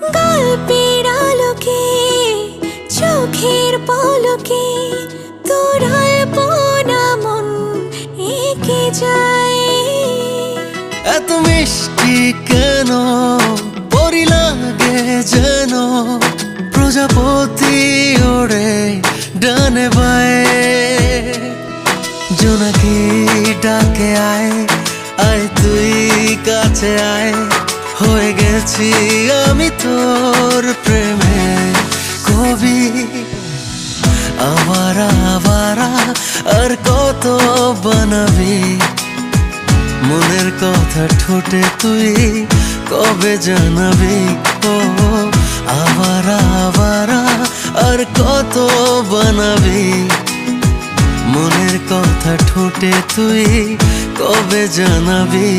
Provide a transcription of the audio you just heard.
গল্পের আলোকে চোখের পলকে তোর আলপনা মন এঁকে যায়। এত মিষ্টি কেন পরি লাগে যেন প্রজাপতি ওড়ে ডানে বায়ে। জোনাকি ডাকে আয় আয় তুই কাছে আয়, হয়ে গেছি আমি তোর প্রেমে কবি। আবারা আবারা আর কত বানাবি, মনের কথা ঠোঁটে তুই কবে জানাবি। ও আবারা আবারা আর কত বানাবি, মনের কথা ঠোঁটে তুই কবে জানাবি।